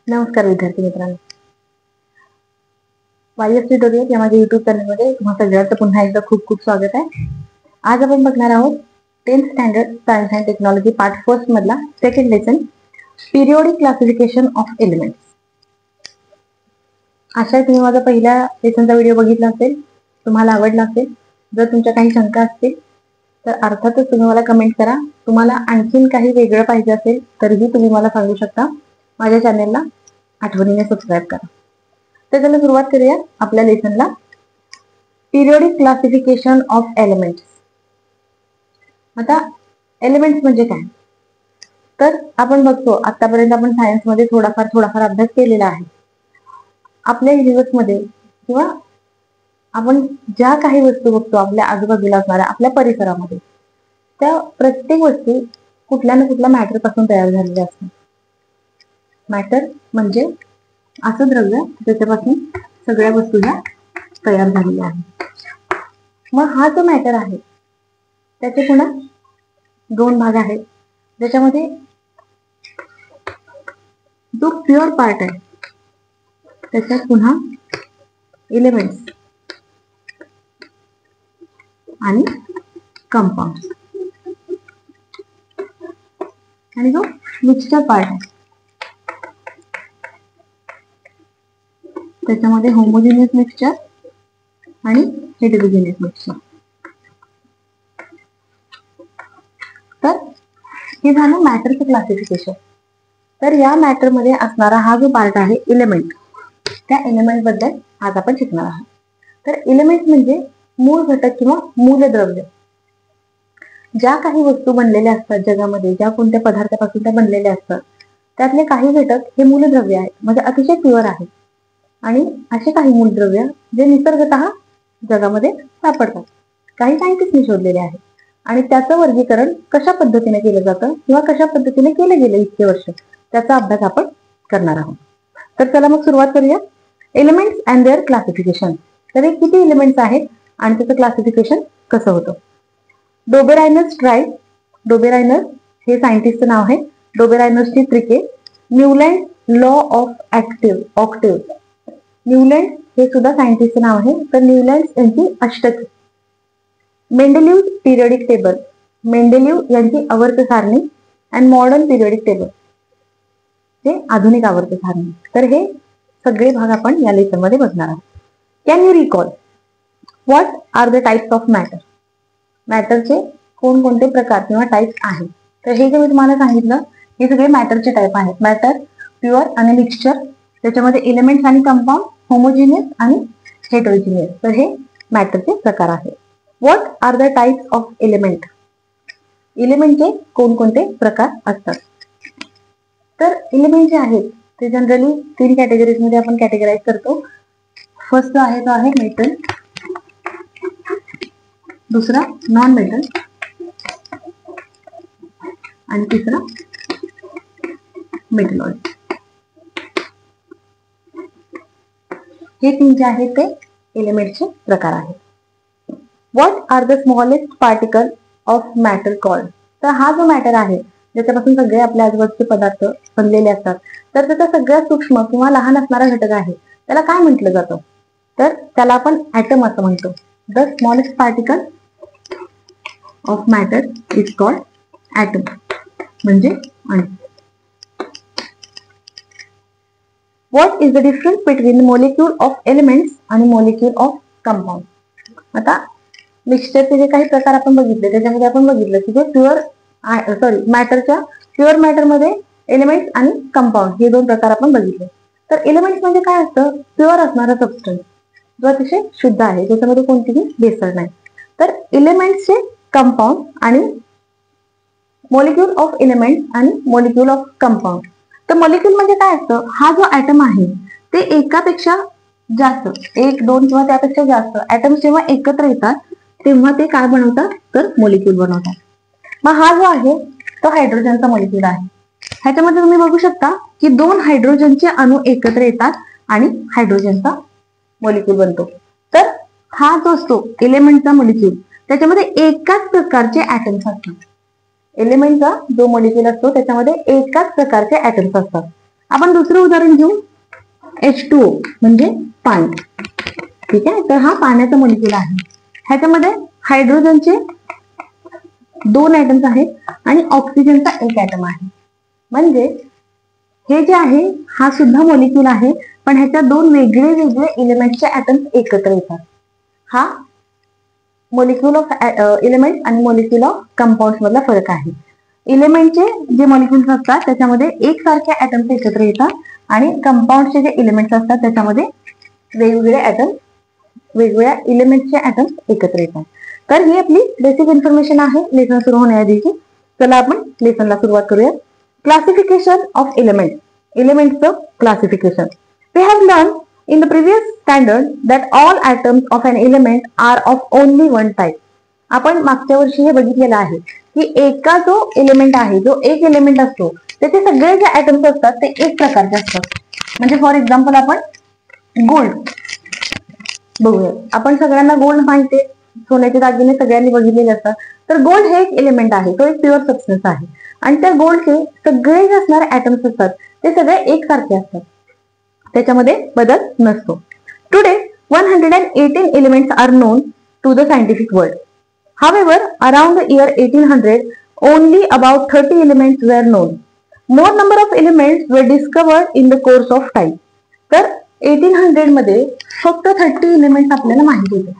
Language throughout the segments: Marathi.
नमस्कार विद्यार्थी मित्रांनो, वायस ट्युटोरियल या माझ्या युट्यूब चॅनलमध्ये तुम्हा सगळ्यांचं पुन्हा एकदा खूप खूप स्वागत आहे. आज आपण बघणार आहोत 10th standard science and technology part first मधला second lesson, periodic classification of elements. आशा तुम्ही माझा पहिल्या लेसनचा व्हिडिओ बघितला असेल, तुम्हाला आवडला असेल. जर तुमच्या काही शंका असतील तर अर्थातच तुम्ही मला कमेंट करा. तुम्हाला आणखीन काही वेगळं पाहिजे असेल तरीही तुम्ही मला सांगू शकता. माझ्या चॅनेलला आठवणीने सबस्क्राईब करा. तर चला सुरुवात करूया आपल्या लेसनला. Periodic classification of elements. आता एलिमेंट्स म्हणजे काय, तर आपण बघतो आतापर्यंत आपण सायन्स मध्ये थोडाफार अभ्यास केलेला आहे. आपल्या युनिव्हर्समध्ये किंवा आपण ज्या काही वस्तू बघतो आपल्या आजूबाजूला असणाऱ्या आपल्या परिसरामध्ये, त्या प्रत्येक वस्तू कुठल्या ना कुठल्या मॅटर पासून तयार झालेल्या असतात. मॅटर म्हणजे असं द्रव्य ज्याच्यापासून सगळ्या वस्तू ह्या तयार झालेल्या आहेत. मग हा जो मॅटर आहे त्याचे पुन्हा दोन भाग आहेत, ज्याच्यामध्ये जो प्युअर पार्ट आहे त्याच्यात पुन्हा एलिमेंट्स आणि कंपाऊंड, आणि जो मिक्सचर पार्ट आहे त्याच्यामध्ये होमोजिनियस मिक्सचर आणि हेटेरोजिनियस मिक्सचर. तर हे झालं मॅटरचं क्लासिफिकेशन. तर या मॅटर मध्ये असणारा हा जो पार्ट आहे एलिमेंट, त्या एलिमेंट बद्दल आज आपण शिकणार आहोत. तर एलिमेंट म्हणजे मूळ घटक किंवा मूलद्रव्य. ज्या काही वस्तू बनलेल्या असतात जगामध्ये, ज्या कोणत्या पदार्थापासून त्या बनलेल्या असतात, त्यातले काही घटक हे मूलद्रव्य आहेत, म्हणजे अतिशय प्युअर आहेत. आणि असे काही मूलद्रव्य जे निसर्गतः जगामध्ये सापडतात, काही सायंटिस्टने शोधलेले आहेत. आणि त्याचं वर्गीकरण कशा पद्धतीने केलं जातं किंवा कशा पद्धतीने केले गेले इतके वर्ष, त्याचा अभ्यास आपण करणार आहोत. तर चला मग सुरुवात करूया. Elements and their classification. तर हे किती एलिमेंट्स आहेत आणि त्याचं क्लासिफिकेशन कसं होतं. डोबेरायनस ट्राईब. डोबेरायनस हे सायंटिस्टचं नाव आहे. डोबेरायनसची त्रिके. न्यूलँड लॉ ऑफ ऑक्टेव्ह. न्यूलँड हे सुद्धा सायंटिस्टचं नाव आहे. तर न्यूलँड यांची अष्टके. मेंडेलिव्ह पिरियोडिक टेबल. मेंडेलिव्ह यांची आवर्त सारणी अँड मॉडर्न पिरियोडिक टेबल, हे आधुनिक आवर्त सारणी. तर हे सगळे भाग आपण या लेसन मध्ये बघणार आहोत. Can you recall what are the types of matter. मॅटरचे कोणकोणते प्रकार किंवा टाइप्स आहेत. तर हे जे मी तुम्हाला सांगितलं हे सगळे मॅटरचे टाइप आहेत. मॅटर प्युअर आणि मिक्सचर, त्याच्यामध्ये एलिमेंट्स आणि कंपाऊंड, होमोजिनियस आणि हेटेरोजिनियस. तर हे मॅटरचे प्रकार आहेत. What are the types of element. एलिमेंटचे कोणकोणते प्रकार असतात. तर एलिमेंट जे आहेत ते जनरली 3 कॅटेगरीज मध्ये आपण कॅटेगराइज करतो. फर्स्ट जो आहे तो आहे मेटल, दुसरा नॉन मेटल आणि तिसरा मेटलॉइड. हे 3 जे आहेत ते एलिमेंटचे प्रकार आहेत. What are the smallest particle of matter called. तर हा जो मॅटर आहे ज्याच्यापासून सगळे आपल्या आजूबाजूचे पदार्थ बनलेले असतात, तर त्याचा सगळ्यात सूक्ष्म किंवा लहान असणारा घटक आहे त्याला काय म्हटलं जातं, तर त्याला आपण ऍटम असं म्हणतो. The smallest particle of matter is called atom, म्हणजे अणू. What is the difference between molecule of elements आणि मॉलिक्यूल ऑफ कंपाऊंड. आता मिक्सचरचे जे काही प्रकार आपण बघितले त्याच्यामध्ये आपण बघितलं की जे मॅटरच्या प्युअर मॅटर मध्ये एलिमेंट्स आणि कंपाऊंड हे 2 प्रकार आपण बघितले. तर एलिमेंट्स म्हणजे काय असतं, प्युअर असणारा सबस्टन्स जो अतिशय शुद्ध आहे, ज्याच्यामध्ये कोणतीही भेसळ नाही. तर एलिमेंट्सचे कंपाऊंड आणि मॉलिक्यूल ऑफ एलिमेंट्स आणि मॉलिक्यूल ऑफ कंपाऊंड. तर मॉलिक्यूल म्हणजे काय असतं, हा जो ऍटम आहे ते एकापेक्षा जास्त, 1, 2 किंवा त्यापेक्षा जास्त ऍटम्स जेव्हा एकत्र येतात तेव्हा ते काय बनवतात, तर मॉलिक्यूल बनवतात. मग हा जो आहे तो हायड्रोजनचा मॉलिक्यूल आहे. ह्याच्यामध्ये तुम्ही बघू शकता की 2 हायड्रोजनचे अणू एकत्र येतात आणि हायड्रोजनचा मॉलिक्यूल बनतो. तर हा जो असतो एलिमेंटचा मॉलिक्यूल त्याच्यामध्ये एकाच प्रकारचे ऍटम्स असतात. एलिमेंटचा जो मॉलिक्यूल असतो त्याच्यामध्ये एकाच प्रकारचे ऍटम्स असतात. आपण दुसरं उदाहरण घेऊ, H2O म्हणजे पाणी. ठीक आहे, तर हा पाण्याचा मॉलिक्यूल आहे. ह्याच्यामध्ये हायड्रोजनचे 2 ऍटम्स आहेत आणि ऑक्सिजनचा 1 ऍटम आहे. म्हणजे हे जे आहे हा सुद्धा मॉलिक्यूल आहे, पण ह्याच्या 2 वेगळे वेगळे इलेमेंटचे ऍटम्स एकत्र येतात. हा मॉलिक्यूल ऑफ एलिमेंट्स आणि मॉलिक्यूल ऑफ कंपाऊंड्स मधला फरक आहे. इलेमेंटचे जे मॉलिक्यूल्स असतात त्याच्यामध्ये एकसारखे ऍटम्स एकत्र येतात आणि कंपाऊंडचे जे इलेमेंट्स असतात त्याच्यामध्ये वेगवेगळे ऍटम्स, वेगवेगळ्या इलेमेंटचे ऍटम्स एकत्र येतात. तर ही आपली बेसिक इन्फॉर्मेशन आहे लेसन सुरू होण्याआधीची. चला आपण लेसनला सुरुवात करूया. क्लासिफिकेशन ऑफ एलिमेंट्स, एलिमेंट्सचं classification. We have learn in the previous standard that all atoms of an element are of only one type. आपण मागच्या वर्षी हे बघितलेलं आहे की एका जो एलिमेंट आहे, जो एक एलिमेंट असतो त्याचे सगळे जे ऍटम्स असतात ते एक प्रकारचे असतात. म्हणजे फॉर एक्झाम्पल आपण गोल्ड बघूया. आपण सगळ्यांना गोल्ड माहिती आहे, सोन्याचे दागिने सगळ्यांनी बघितलेले असतात. तर गोल्ड हे एक एलिमेंट आहे, तो एक प्युअर सबस्टन्स आहे आणि त्या गोल्डचे सगळे जे असणारे ऍटम्स असतात ते सगळे एकसारखे असतात, त्याच्यामध्ये बदल नसतो. Today 118 elements are known to the scientific world. However, around the year 1800, only about 30 elements were known. More number of elements were discovered in the course of time. तर 1800 मध्ये फक्त 30 एलिमेंट्स आपल्याला माहिती होते.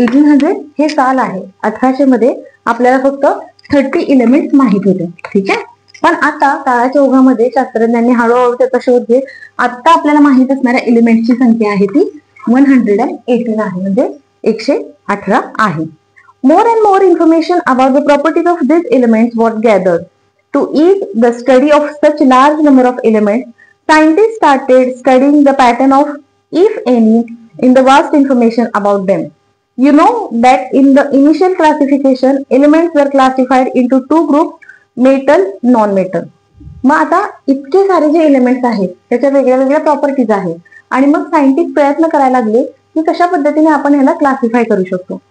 1800 हे साल आहे, 1800 मध्ये आपल्याला फक्त 30 एलिमेंट्स माहित होते. ठीक आहे, पण आता काळाच्या ओघामध्ये शास्त्रज्ञांनी हळूहळू त्याचा शोध घेत आता आपल्याला माहित असणाऱ्या एलिमेंटची संख्या आहे ती 118 आहे, म्हणजे 118 आहे. More and more information about the properties of these elements was gathered. To ease the study of such large number of elements, scientists started studying the pattern of, if any, in the vast information about them. You know that in the initial classification, elements were classified into 2 groups, metal, non-metal. मग आता इतके सारे जे एलिमेंट्स आहेत त्याच्या वेगळ्या वेगळ्या प्रॉपर्टीज आहेत आणि मग सायंटिस्ट प्रयत्न करायला लागले की कशा पद्धतीने आपण ह्याला क्लासिफाय करू शकतो.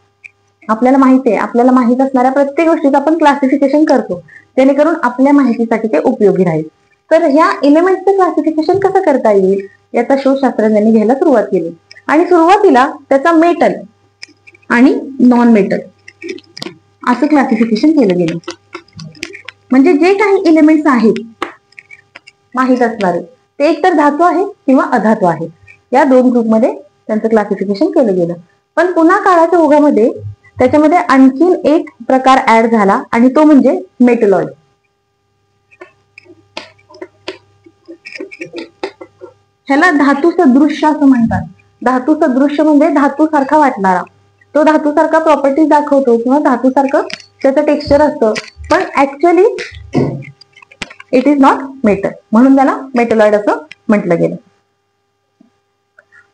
आपल्याला माहिती आहे, आपल्याला माहित असणाऱ्या प्रत्येक गोष्टीचं आपण क्लासिफिकेशन करतो जेणेकरून आपल्या माहितीसाठी ते उपयोगी राहील. तर ह्या एलिमेंटचं क्लासिफिकेशन कसं करता येईल याचा शोध शास्त्रज्ञांनी घ्यायला सुरुवात केली आणि सुरुवातीला त्याचा मेटल आणि नॉन मेटल असं क्लासिफिकेशन केलं गेलं. म्हणजे जे काही एलिमेंट्स आहेत माहित असणारे ते एकतर धातू आहे किंवा अधातू आहे, या 2 ग्रुपमध्ये त्यांचं क्लासिफिकेशन केलं गेलं. पण पुन्हा काळाच्या ओघामध्ये त्याच्यामध्ये आणखीन एक प्रकार ऍड झाला आणि तो म्हणजे मेटलॉइड. ह्याला धातू सदृश्य असं म्हणतात. धातू सदृश्य म्हणजे धातू सारखा वाटणारा, तो धातू सारखा प्रॉपर्टी दाखवतो किंवा धातू सारखं त्याचं टेक्स्चर असतं, पण actually it is not metal, म्हणून त्याला मेटलॉइड असं म्हटलं गेलं.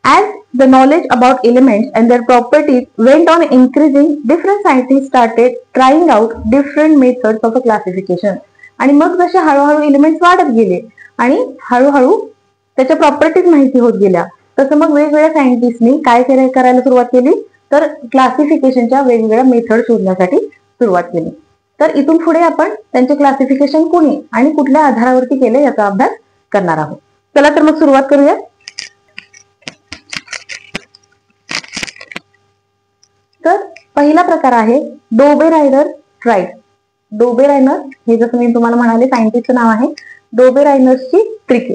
As the knowledge about elements and their properties went on increasing, different scientists started trying out different methods of classification. आणि मग जसे हळूहळू एलिमेंट्स वाढत गेले आणि हळूहळू त्याच्या प्रॉपर्टीज माहिती होत गेल्या, तसं मग वेगवेगळ्या सायंटिस्टनी काय करायला सुरुवात केली, तर क्लासिफिकेशनच्या वेगवेगळ्या मेथड शोधण्यासाठी सुरुवात केली. तर इथून पुढे आपण त्यांचे क्लासिफिकेशन कोणी आणि कुठल्या आधारावरती केले याचा अभ्यास करणार आहोत. चला तर मग सुरुवात करूया. तर पहिला प्रकार आहे डोबेरायनर ट्राईब. डोबेरायनर हे जसं मी तुम्हाला म्हणाले सायंटिस्टचं नाव आहे, डोबेरायनर्सची ट्रिके.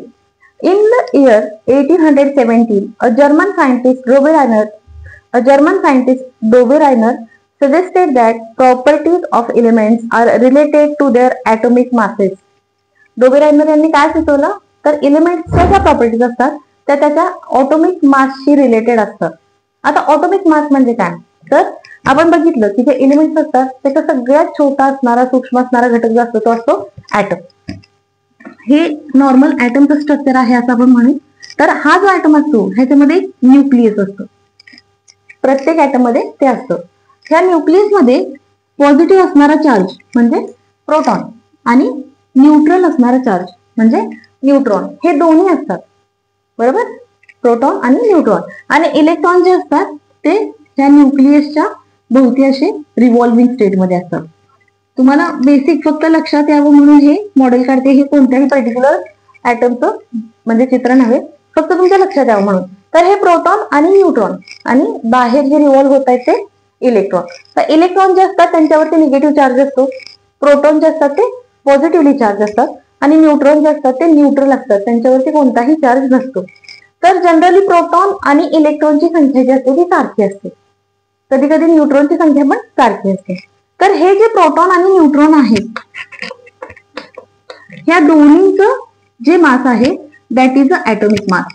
In the year 1817, a German scientist Dobereiner suggested that properties of elements are related to their atomic masses. Dobereiner यांनी काय सुचवलं, तर एलिमेंट्सच्या ज्या प्रॉपर्टीज असतात त्या त्याच्या ऑटोमिक मासशी रिलेटेड असतात. आता ऑटोमिक मास म्हणजे काय, तर आपण बघितलं की जे एलिमेंट्स असतात त्याचा सगळ्यात छोटा असणारा सूक्ष्म असणारा घटक जो असतो तो असतो ऍटम. हे नॉर्मल ऍटमचं स्ट्रक्चर आहे असं आपण म्हणू. तर हा जो ऍटम असतो ह्याच्यामध्ये न्यूक्लियस असतो, प्रत्येक ऍटम मध्ये ते असतं. ह्या न्यूक्लियस मध्ये पॉझिटिव्ह असणारा चार्ज म्हणजे प्रोटॉन आणि न्यूट्रल असणारा चार्ज म्हणजे न्यूट्रॉन, हे दोन्ही असतात. बरोबर, प्रोटॉन आणि न्यूट्रॉन. आणि इलेक्ट्रॉन जे असतात ते त्या न्यूक्लियसच्या भोवती असे रिव्हॉल्विंग स्टेट मध्ये असतात. तुम्हाला बेसिक फक्त लक्षात यावं म्हणून हे मॉडेल काढते. हे कोणत्याही पर्टिक्युलर ऍटमचं म्हणजे चित्र नव्हे, फक्त तुमच्या लक्षात यावं म्हणून. तर हे प्रोटॉन आणि न्यूट्रॉन आणि बाहेर जे रिव्हॉल्व्ह होत आहेत ते इलेक्ट्रॉन. तर इलेक्ट्रॉन जे असतात त्यांच्यावरती निगेटिव्ह चार्ज असतो, प्रोटॉन जे असतात ते पॉझिटिव्हली चार्ज असतात आणि न्यूट्रॉन जे असतात ते न्यूट्रल असतात, त्यांच्यावरती कोणताही चार्ज नसतो. तर जनरली प्रोटॉन आणि इलेक्ट्रॉनची संख्या जी असते ती सारखी असते, कधी कधी न्यूट्रॉनची संख्या पण सारखी असते. तर हे जे प्रोटॉन आणि न्यूट्रॉन आहेत ह्या दोन्हीचं जे मास आहे that is a atomic mass.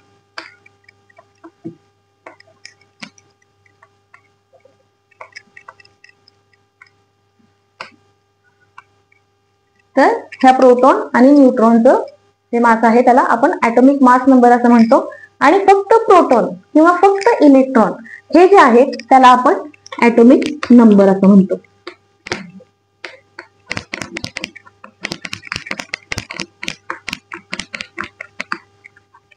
तर ह्या प्रोटॉन आणि न्यूट्रॉनचं जे मास आहे त्याला आपण ऍटॉमिक मास नंबर असं म्हणतो. आणि फक्त प्रोटॉन किंवा फक्त इलेक्ट्रॉन हे जे आहेत त्याला आपण ऍटॉमिक नंबर असं म्हणतो.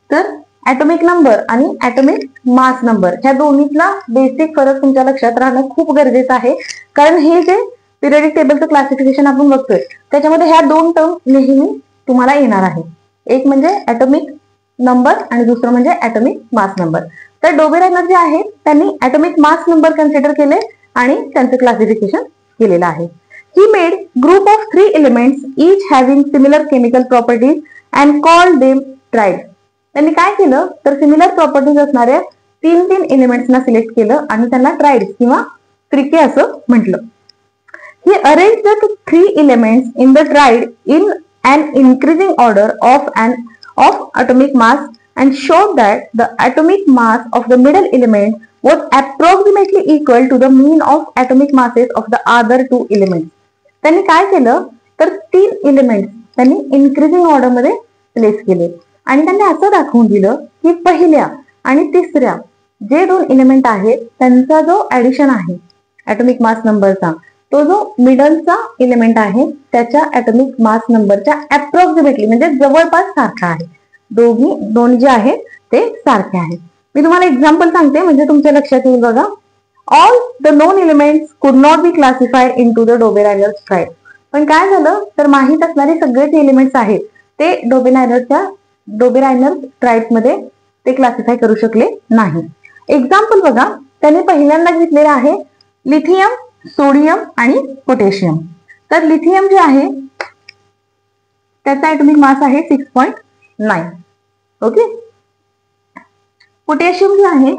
तर ऍटॉमिक नंबर आणि ऍटॉमिक मास नंबर ह्या दोन्हीतला बेसिक फरक तुमच्या लक्षात राहणं खूप गरजेचं आहे, कारण हे जे पिरियडिक टेबलचं क्लासिफिकेशन आपण बघतोय त्याच्यामध्ये ह्या दोन टर्म नेहमी तुम्हाला येणार आहे, एक म्हणजे ऍटॉमिक नंबर आणि दुसरं म्हणजे ऍटॉमिक मास नंबर. तर डोबेरायनर जे आहेत त्यांनी ऍटॉमिक मास नंबर कन्सिडर केले आणि त्यांचं क्लासिफिकेशन केलेलं आहे. He made group of 3 elements each having similar chemical properties and called them tried. त्यांनी काय केलं तर सिमिलर प्रॉपर्टीज असणाऱ्या 3 एलिमेंट्सना सिलेक्ट केलं आणि त्यांना ट्राइड किंवा त्रिके असं म्हटलं. He arranged the 3 elements in the triad in an increasing order of atomic mass and showed that the atomic mass of the middle element was approximately equal to the mean of atomic masses of the other 2 elements. त्यांनी काय केलं तर 3 एलिमेंट्स त्यांनी इन्क्रीजिंग ऑर्डर मध्ये प्लेस केले आणि त्यांनी असं दाखवून दिलं की पहिल्या आणि तिसऱ्या जे 2 एलिमेंट आहेत त्यांचा जो ऍडिशन आहे ऍटॉमिक मास नंबरचा, तो जो मिडलचा एलिमेंट आहे त्याच्या ऍटॉमिक मास नंबरच्या अप्रॉक्सिमेटली म्हणजे जवळपास सारखा आहे. दोन जे आहेत ते सारखे आहेत. मी तुम्हाला एक्झाम्पल सांगते म्हणजे तुमच्या लक्षात येईल बघा. All the known elements could not be classified into the Dobereiner triad. पण काय झालं तर माहीत असणारे सगळे जे एलिमेंट्स आहेत ते डोबेरायनर ट्राइड मध्ये ते क्लासिफाय करू शकले नाही. एक्झाम्पल बघा, त्यांनी पहिल्यांदा घेतलेलं आहे लिथियम, सोडियम आणि पोटॅशियम. तर लिथियम जे आहे त्याचा ऍटॉमिक मास आहे 6.9. ओके. पोटॅशियम जे आहे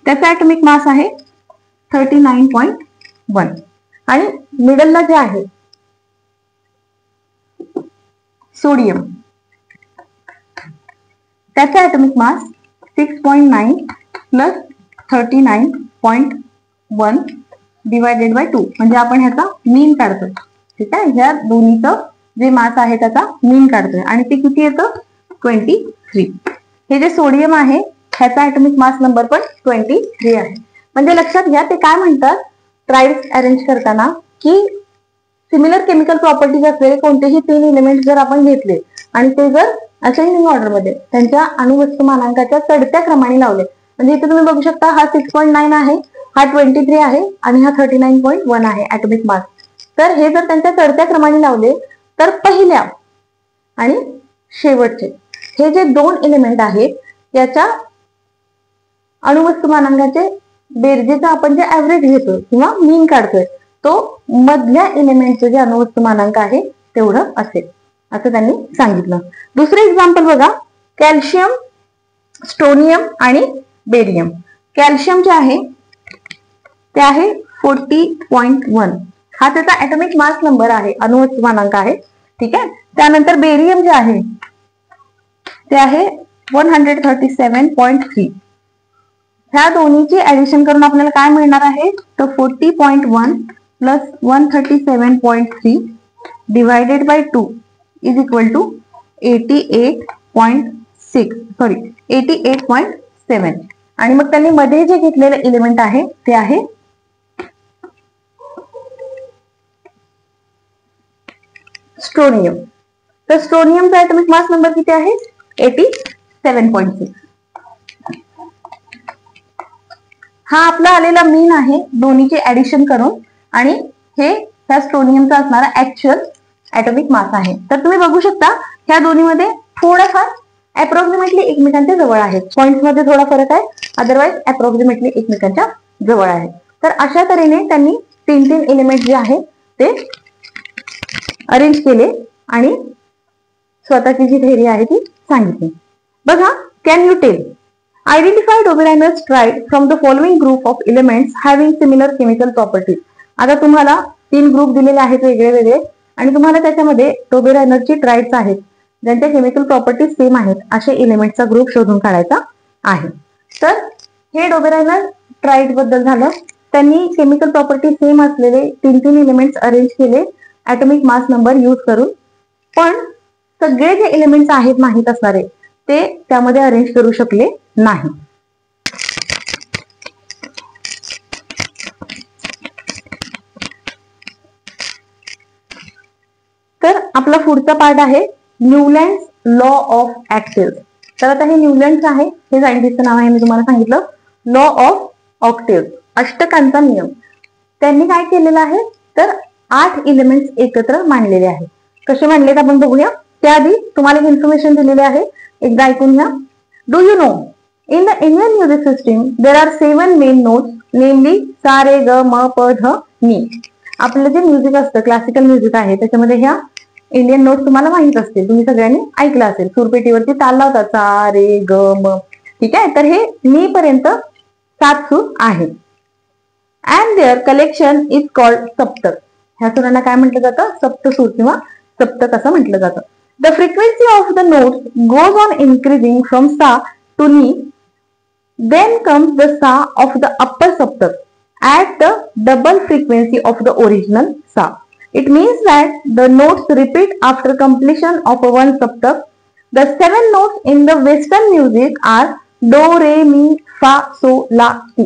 त्याचा ऍटॉमिक मास आहे 39.1 आणि मिडलला जे आहे सोडियम त्याचा atomic mass 6.9 plus 39.1 divided by 2 म्हणजे आपण ह्याचा मीन काढतोय. ठीक आहे, ह्या दोन्हीचं जे मास आहे त्याचा मीन काढतोय आणि ते किती येतं 23. हे जे सोडियम आहे ह्याचा ऍटॉमिक मास नंबर पण 23 आहे. म्हणजे लक्षात घ्या ते काय म्हणतात ट्राइड्स अरेंज करताना की सिमिलर केमिकल प्रॉपर्टीज असलेले कोणतेही 3 एलिमेंट जर आपण घेतले आणि ते जर असेंडिंग ऑर्डर मध्ये त्यांच्या अणुवस्तुमानांकाच्या चढत्या क्रमाने लावले, म्हणजे इथे तुम्ही बघू शकता हा 6.9 आहे, हा 23 आहे आणि हा 39.1 आहे ऍटॉमिक मास. तर हे जर त्यांच्या चढत्या क्रमाने लावले तर पहिल्या आणि शेवटचे हे जे 2 एलिमेंट आहेत याच्या अणुवस्तुमानांकाचे बेरजेचा आपण जे ऍव्हरेज घेतो किंवा मीन काढतोय तो मधल्या एलिमेंटचे जे अणुवस्तुमानांक आहे तेवढं असेल असं त्यांनी सांगितलं. दुसरे एक्झाम्पल बघा, कॅल्शियम, स्टोनियम आणि बेरियम. कॅल्शियम जे आहे ते आहे 40.1, हा त्याचा ऍटॉमिक मास नंबर आहे, अणुवस्तुमानांक आहे. ठीक आहे. त्यानंतर बेरियम जे आहे ते आहे 137.3. ह्या दोन्हीची ऍडिशन करून आपल्याला काय मिळणार आहे तर 40.1 plus 137.3 divided by 2 is equal to 88.7. आणि मग त्यांनी मध्ये जे घेतलेलं एलिमेंट आहे ते आहे स्टोनियम. तर स्टोनियमचा ऍटॉमिक मास नंबर किती आहे 87.6. हा आपला आलेला मीन आहे दोन्हीचे ऍडिशन करून आणि हे त्या स्टोनियमचा असणारा ऍक्च्युअल ऍटॉमिक मास आहे. तर तुम्ही बघू शकता ह्या दोन्हीमध्ये थोडाफार अप्रॉक्सिमेटली एकमेकांच्या जवळ आहेत. पॉइंट्स मध्ये थोडा फरक आहे, अदरवाईज अप्रॉक्सिमेटली एकमेकांच्या जवळ आहे. तर अशा तऱ्हेने त्यांनी 3 एलिमेंट जे आहेत ते अरेंज केले आणि स्वतःची जी थेअरी आहे ती सांगितली. बघा, can you tell identify Dobereiner's triad from the following group of elements having similar chemical properties. आता तुम्हाला 3 ग्रुप दिलेले आहेत वेगळे वेगळे आणि तुम्हाला त्याच्यामध्ये डोबेरायनरची ट्राइड्स आहेत ज्यांच्या केमिकल प्रॉपर्टीज सेम आहेत असे एलिमेंटचा ग्रुप शोधून काढायचा आहे. तर हे डोबेरायनर ट्राइड बद्दल झालं. त्यांनी केमिकल प्रॉपर्टी सेम असलेले 3 एलिमेंट्स अरेंज केले ऍटॉमिक मास नंबर यूज करून. पण सगळे जे एलिमेंट्स आहेत माहीत असणारे ते त्यामध्ये अरेंज करू शकले नाही. तर आपला पुढचा पार्ट आहे न्यूलँड्स लॉ ऑफ ऑक्टेव्ह. तर आता हे न्यूलँड्स आहे, हे सायंटिस्टचं नाव आहे, मी तुम्हाला सांगितलं. लॉ ऑफ ऑक्टेव्ह, अष्टकांचा नियम. त्यांनी काय केलेलं आहे तर 8 एलिमेंट्स एकत्र मांडलेले आहेत. कसे मांडलेत आपण बघूया. त्याआधी तुम्हाला इन्फॉर्मेशन दिलेली आहे, एकदा ऐकून घ्या. Do you know in the Indian music system there are 7 main notes, नेमली सा रे ग म प ध नी. आपलं जे म्युझिक असतं, क्लासिकल म्युझिक आहे, त्याच्यामध्ये ह्या इंडियन नोट्स तुम्हाला माहित असतील, तुम्ही सगळ्यांनी ऐकलं असेल. सुरपेटीवरती ताल लावतात सा रे ग म. ठीक आहे, तर हे नी पर्यंत 7 सूर आहेत. And their collection is called saptak. ह्या सुरांना काय म्हटलं जातं, सप्तसूर किंवा सप्तक असं म्हटलं जातं. The frequency of the notes goes on increasing from सा टू नी. देन कम्स द सा ऑफ द अप्पर सप्तक at the double frequency of the original sa. It means that the notes repeat after completion of one saptak. The 7 notes in the western music are do re mi fa so la ti.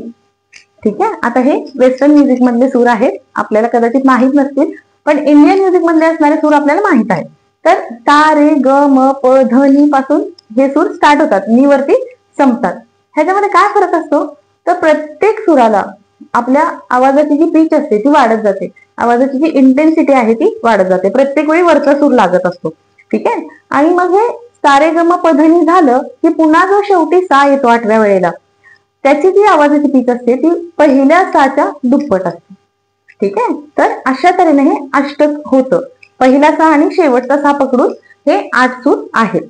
ठीक आहे, आता हे वेस्टर्न म्युझिक मधले सूर आहेत, आपल्याला कदाचित माहित नसतील, पण इंडियन म्युझिक मधले असणारे सूर आपल्याला माहित आहेत. तर सा रे ग म प ध नी पासून हे सूर स्टार्ट होतात, नी वरती संपतात. ह्याच्यामध्ये काय फरक असतो तर प्रत्येक सुराला आपल्या आवाजाची जी पिच असते ती वाढत जाते, आवाजाची जी इंटेन्सिटी आहे ती वाढत जाते. प्रत्येक वेळी वरचा सूर लागत असतो. ठीक आहे, आणि मग हे सारे ग म प ध नी झालं की पुन्हा जो शेवटी सा येतो 8व्या वेळेला, त्याची जी आवाजाची पिच असते ती पहिल्या साच्या दुप्पट असते. ठीक आहे, तर अशा तऱ्हेने हे अष्टक होतं. पहिला सा आणि शेवटचा सा पकडून हे 8 सूर आहेत.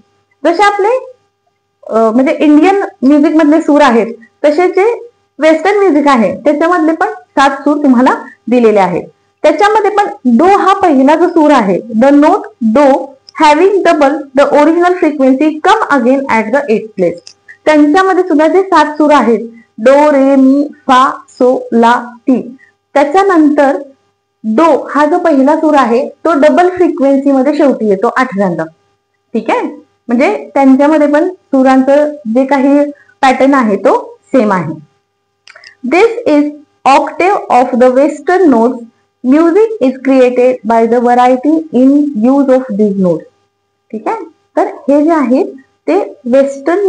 जसे आपले म्हणजे इंडियन म्युझिक मधले सूर आहेत तसे जे वेस्टर्न म्युझिक आहे त्याच्यामधले पण 7 सूर तुम्हाला दिलेले आहेत. त्याच्यामध्ये पण डो हा पहिला जो सूर आहे, द नोट डो having double the original frequency come again at the 8th place. त्यांच्यामध्ये सुद्धा जे 7 सूर आहेत, डो रे मी फा सो ला टी, त्याच्यानंतर डो हा जो पहिला सूर आहे तो डबल फ्रिक्वेन्सी मध्ये शेवटी येतो 8व्यांदा. ठीक आहे, म्हणजे त्यांच्यामध्ये पण सुरांचं जे काही पॅटर्न आहे तो सेम आहे. This is octave of the western notes. Music is created by the variety in use of these notes. ठीक आहे, तर हे जे आहेत ते वेस्टर्न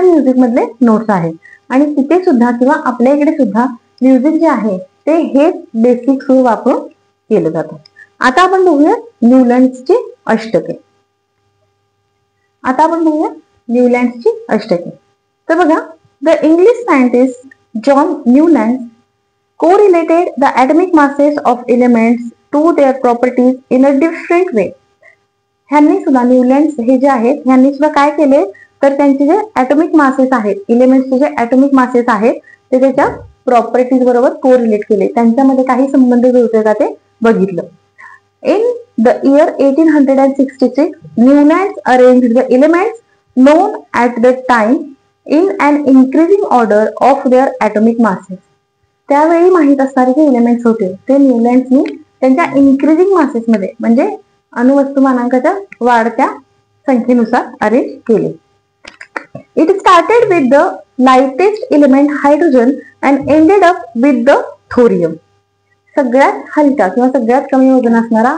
म्युझिक मधले नोट्स आहेत आणि तिथे सुद्धा किंवा आपल्या इकडे सुद्धा म्युझिक जे आहे ते हेच बेसिक सूर वापरून केलं जातं. आता आपण बघूया न्यूलँड्सची अष्टके. तर बघा, the English scientist John Newland correlated the atomic masses of elements to their properties in a different way. ह्यांनी सुद्धा न्यूलँड्स हे जे आहेत ह्यांनी सुद्धा काय केले तर त्यांचे जे ॲटॉमिक मासेस आहेत, एलिमेंट्सचे जे ॲटॉमिक मासेस आहेत ते त्याच्या प्रॉपर्टीज बरोबर कोरिलेट केले, त्यांच्यामध्ये काही संबंध जुळते का ते बघितलं. In the year 1866 Newlands arranged the elements non at the time in an increasing order of their atomic masses. त्यावेळी माहित असणारे जे एलिमेंट्स होते ते न्यूलँड्सनी त्यांच्या इन्क्रीजिंग मासेस मध्ये म्हणजे अणुवस्तुमानांकाच्या वाढत्या संख्येनुसार अरेंज केले. It started with the lightest element hydrogen and ended up with the thorium. सगळ्यात हलका किंवा सगळ्यात कमी वजन असणारा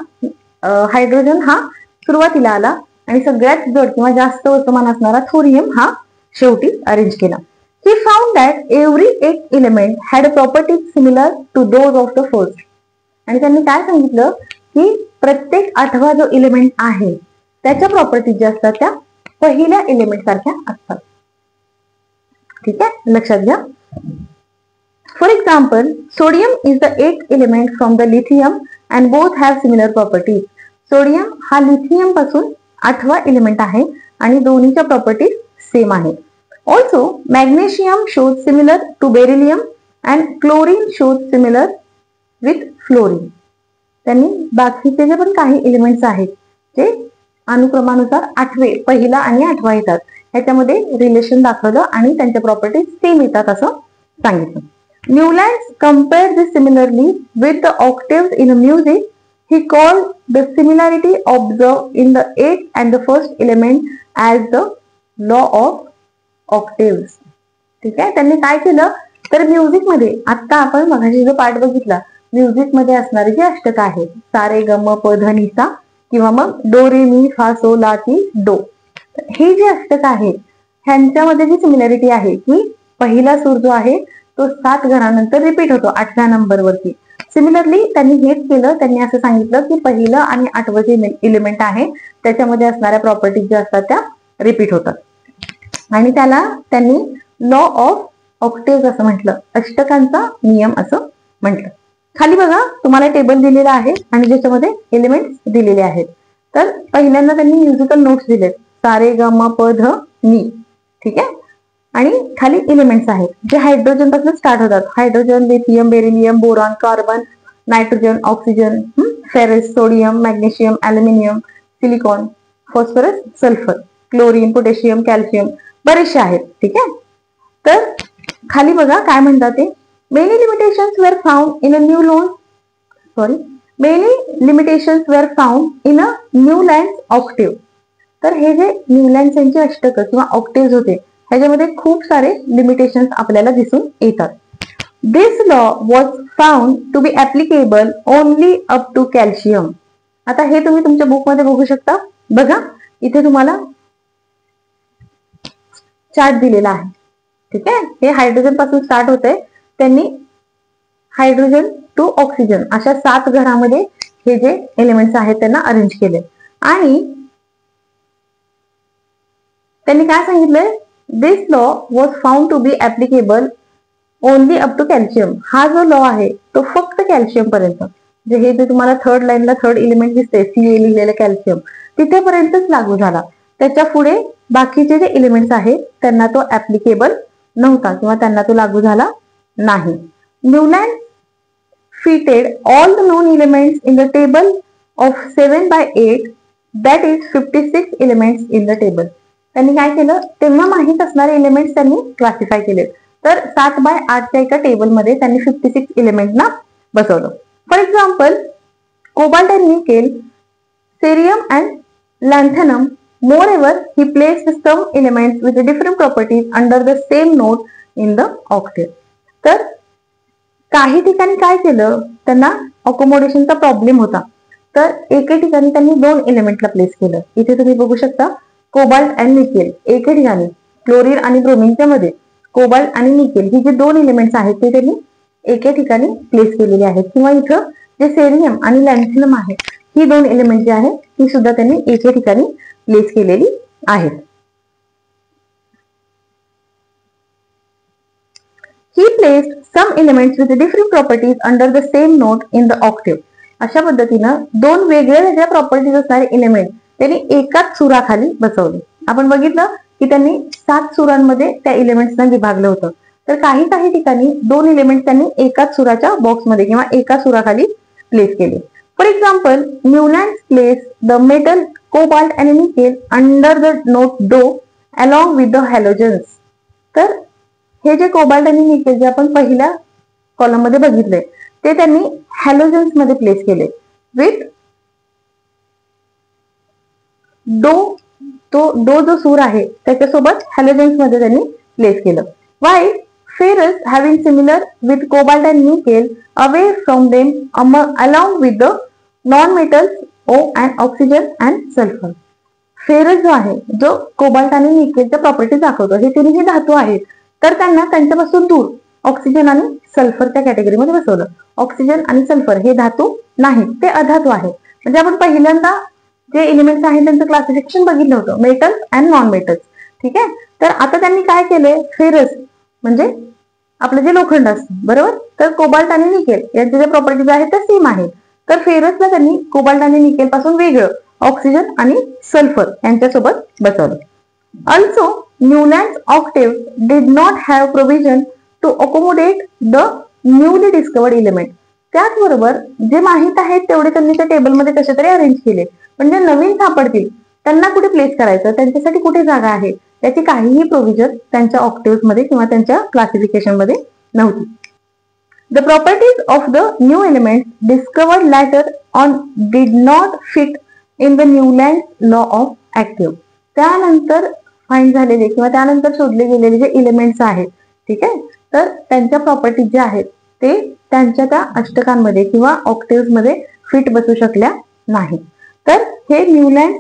हायड्रोजन हा सुरुवातीला आला आणि सगळ्यात जड किंवा जास्त वस्तुमान असणारा थोरियम हा शेवटी अरेंज केला. He found that every 8th element had properties similar to those of the first. आणि त्यांनी काय सांगितलं की प्रत्येक 8वा जो एलिमेंट आहे त्याच्या प्रॉपर्टीज ज्या असतात त्या पहिल्या एलिमेंट सारख्या असतात. ठीक आहे, लक्षात घ्या. For example, sodium is the 8th element from the lithium and both have similar properties. Sodium हा लिथियम पासून 8वा एलिमेंट आहे आणि दोन्हीच्या प्रॉपर्टीज सेम आहेत. Also magnesium shows similar to beryllium and chlorine shows similar with fluorine. त्यांनी बाकीचे जे पण काही एलिमेंट्स आहेत जे अनुक्रमानुसार 8वे, पहिला आणि 8वा येतात, ह्याच्यामध्ये रिलेशन दाखवलं आणि त्यांच्या प्रॉपर्टीज सेम येतात असं सांगितलं. न्यूलँड compared this similarly with the octaves in music. He called the similarity observed in the 8th and the first element as the law of octaves. ठीक आहे, त्यांनी काय केलं तर म्युझिक मध्ये, आता आपण मगाशी जो पार्ट बघितला, म्युझिक मध्ये असणारे जे अष्टक आहेत, सा रे ग म प ध नि सा किंवा मग डो रे मी फा सो ला टी डो, हे जे अष्टक आहेत ह्यांच्यामध्ये जी सिमिलॅरिटी आहे की पहिला सूर जो आहे तो 7 घरानंतर रिपीट होतो 8व्या नंबरवरती. सिमिलरली त्यांनी हेच केलं, त्यांनी असं सांगितलं की पहिलं आणि 8वं जे एलिमेंट आहे त्याच्यामध्ये असणाऱ्या प्रॉपर्टीज ज्या असतात त्या रिपीट होतात आणि त्याला त्यांनी लॉ ऑफ ऑक्टेव्ह असं म्हटलं, अष्टकांचा नियम असं म्हटलं. खाली बघा तुम्हाला टेबल दिलेला आहे आणि ज्याच्यामध्ये एलिमेंट्स दिलेले आहेत. तर पहिल्यांदा त्यांनी म्युझिकल नोट्स दिलेत, सा रे ग म प ध नि. ठीक आहे, आणि खाली एलिमेंट्स आहेत जे हायड्रोजन पासून स्टार्ट होतात. Hydrogen, lithium, beryllium, boron, carbon, nitrogen, oxygen, ferrous, sodium, magnesium, aluminium, silicon, phosphorus, sulphur, chlorine, potassium, calcium, बरेचसे आहेत. ठीक आहे, तर खाली बघा काय म्हणतात ते, many limitations were found in a Newland octave. तर हे जे न्यूलँड अष्टक किंवा ऑक्टेव्ह होते ह्याच्यामध्ये खूप सारे लिमिटेशन्स आपल्याला दिसून येतात. This law was found to be applicable only up to calcium. आता हे तुम्ही तुमच्या बुक मध्ये बघू शकता. बघा इथे तुम्हाला चार्ट दिलेला आहे. ठीक आहे, हे हायड्रोजन पासून स्टार्ट होते, त्यांनी हायड्रोजन टू ऑक्सिजन अशा 7 घरामध्ये हे जे एलिमेंट्स आहेत त्यांना अरेंज केले आणि त्यांनी काय सांगितलंय, this law was found to be applicable only up to calcium. हा जो लॉ आहे तो फक्त कॅल्शियम पर्यंत, हे जे तुम्हाला थर्ड लाईनला थर्ड एलिमेंट दिसते सी ए लिहिलेलं कॅल्शियम, तिथेपर्यंतच लागू झाला. त्याच्या पुढे बाकीचे जे एलिमेंट्स आहेत त्यांना तो ऍप्लिकेबल नव्हता किंवा त्यांना तो लागू झाला नाही. न्यूलँड fitted all the known elements in the table of 7/8, that is 56 elements in the table. त्यांनी काय केलं, तेव्हा माहित असणारे एलिमेंट्स त्यांनी क्लासिफाय केले. तर 7/8च्या एका टेबलमध्ये त्यांनी 56 एलिमेंटना बसवलं. For example, cobalt and nickel, cerium and lanthanum. Moreover, he placed some elements with different properties under the same note in the octave. तर काही ठिकाणी काय केलं, त्यांना अकोमोडेशनचा प्रॉब्लेम होता, तर एके ठिकाणी त्यांनी 2 एलिमेंटला प्लेस केलं. इथे तुम्ही बघू शकता कोबाल्ट अँड निकेल एके ठिकाणी, क्लोरीन आणि ब्रोमिनच्या मध्ये कोबाल्ट आणि निकेल ही जे 2 एलिमेंट्स आहेत ते त्यांनी एके ठिकाणी प्लेस केलेले आहेत. किंवा इथं जे सेरियम आणि लॅन्थिनम आहे ही 2 एलिमेंट जे आहेत ती सुद्धा त्यांनी एके ठिकाणी प्लेस केलेली आहेत. He placed some elements with different properties under the same note in the octave. अशा पद्धतीनं 2 वेगळ्या प्रॉपर्टीज असणारे एलिमेंट त्यांनी एकाच सुराखाली बसवले. आपण बघितलं की त्यांनी 7 सुरांमध्ये त्या एलिमेंट्सना विभागलं होतं. तर काही ठिकाणी 2 एलिमेंट त्यांनी एकाच सुराच्या बॉक्समध्ये किंवा एका सुराखाली प्लेस केले. For example, Newland place the metal cobalt and nickel under the note do along with the halogens. तर हे जे कोबाल्ट आणि निकेल जे आपण पहिल्या कॉलम मध्ये बघितले ते त्यांनी हॅलोजन्स मध्ये प्लेस केले विथ डो. डो जो सूर आहे त्याच्यासोबत हॅलोजन्स मध्ये त्यांनी प्लेस केलं. Why ferrous having similar with cobalt and nickel away from them along with the non metals O and oxygen and sulphur. Ferrous जो आहे जो कोबाल्ट आणि निकेलच्या प्रॉपर्टी दाखवतो, हे तिन्ही धातू आहेत, तर त्यांना त्यांच्यापासून दूर ऑक्सिजन आणि सल्फरच्या कॅटेगरीमध्ये बसवलं. ऑक्सिजन आणि सल्फर हे धातू नाहीत, ते अधातू आहेत. म्हणजे आपण पहिल्यांदा जे एलिमेंट्स आहेत त्यांचं क्लासिफिकेशन बघितलं होतं, मेटल्स अँड नॉन मेटल्स. ठीक आहे. तर आता त्यांनी काय केलंय, फेरस म्हणजे आपलं जे लोखंड असतं, बरोबर. तर कोबाल्ट आणि निकेल यांच्या ज्या प्रॉपर्टीज आहेत त्या सेम आहेत. तर फेरसला त्यांनी कोबाल्ट आणि निकेल पासून वेगळं ऑक्सिजन आणि सल्फर यांच्यासोबत बसवलं. Also Newlands octave did not have provision to accommodate the newly discovered element. त्याचबरोबर जे माहित आहेत तेवढे त्यांनी त्या टेबलमध्ये कसे तरी अरेंज केले, म्हणजे नवीन सापडतील त्यांना कुठे प्लेस करायचं, त्यांच्यासाठी कुठे जागा आहे, याची काहीही प्रोव्हिजन त्यांच्या ऑक्टेव्ह मध्ये किंवा त्यांच्या क्लासिफिकेशन मध्ये नव्हती. The properties of the new element discovered later on did not fit in the Newland law of active. त्यानंतर फाइंड झालेले किंवा त्यानंतर शोधले गेलेले जे एलिमेंट्स आहेत, ठीक आहे, तर त्यांच्या प्रॉपर्टीज ज्या आहेत ते त्यांच्या त्या अष्टकांमध्ये किंवा ऑक्टेव्ह मध्ये फिट बसू शकल्या नाही. तर हे न्यूलँड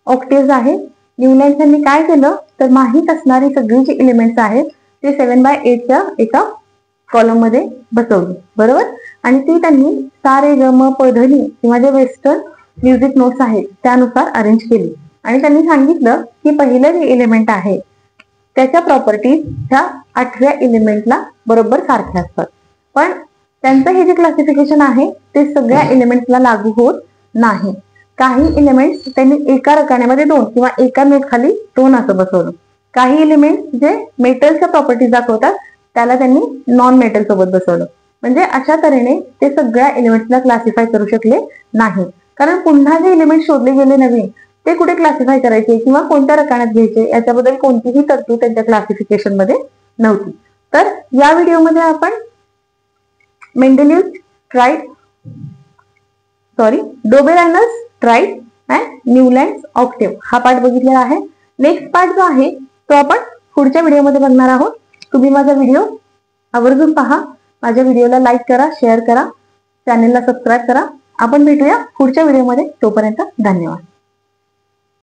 ऑक्टेव्ह आहे. न्यूलँड यांनी काय केलं तर माहीत असणारी सगळी जी एलिमेंट्स आहेत ते 7/8च्या एका कॉलम मध्ये बसवली, बरोबर. आणि ती त्यांनी सा रे ग म प ध नि किंवा जे वेस्टर्न म्युझिक नोट्स आहेत त्यानुसार अरेंज केली. आणि त्यांनी सांगितलं की पहिलं जे एलिमेंट आहे त्याच्या प्रॉपर्टीज ह्या 8व्या एलिमेंटला बरोबर सारख्या असतात. पण त्यांचं हे जे क्लासिफिकेशन आहे ते सगळ्या एलिमेंट्सला लागू होत नाही. काही एलिमेंट्स त्यांनी एका रकान्यामध्ये 2 किंवा एका नोट खाली 2 असं बसवलं. काही एलिमेंट्स जे मेटलच्या प्रॉपर्टीज दाखवतात त्याला त्यांनी नॉन मेटल सोबत बसवलं. म्हणजे अशा तऱ्हेने ते सगळ्या एलिमेंट्सला क्लासिफाय करू शकले नाही. कारण पुन्हा जे एलिमेंट शोधले गेले नवीन ते कुठे क्लासिफाय करायचे किंवा कोणत्या रकान्यात घ्यायचे याच्याबद्दल कोणतीही तरतूद त्यांच्या क्लासिफिकेशन मध्ये नव्हती. तर या व्हिडिओमध्ये आपण डोबेरायनस ट्राईड अँड न्यूलँड्स ऑक्टेव्ह हा पार्ट बघितलेला आहे. नेक्स्ट पार्ट जो आहे तो आपण पुढच्या व्हिडिओमध्ये बघणार आहोत. तुम्ही माझा व्हिडिओ आवर्जून पहा, माझ्या व्हिडिओला लाईक करा, शेअर करा, चॅनेलला सबस्क्राईब करा. आपण भेटूया पुढच्या व्हिडिओमध्ये. तोपर्यंत धन्यवाद.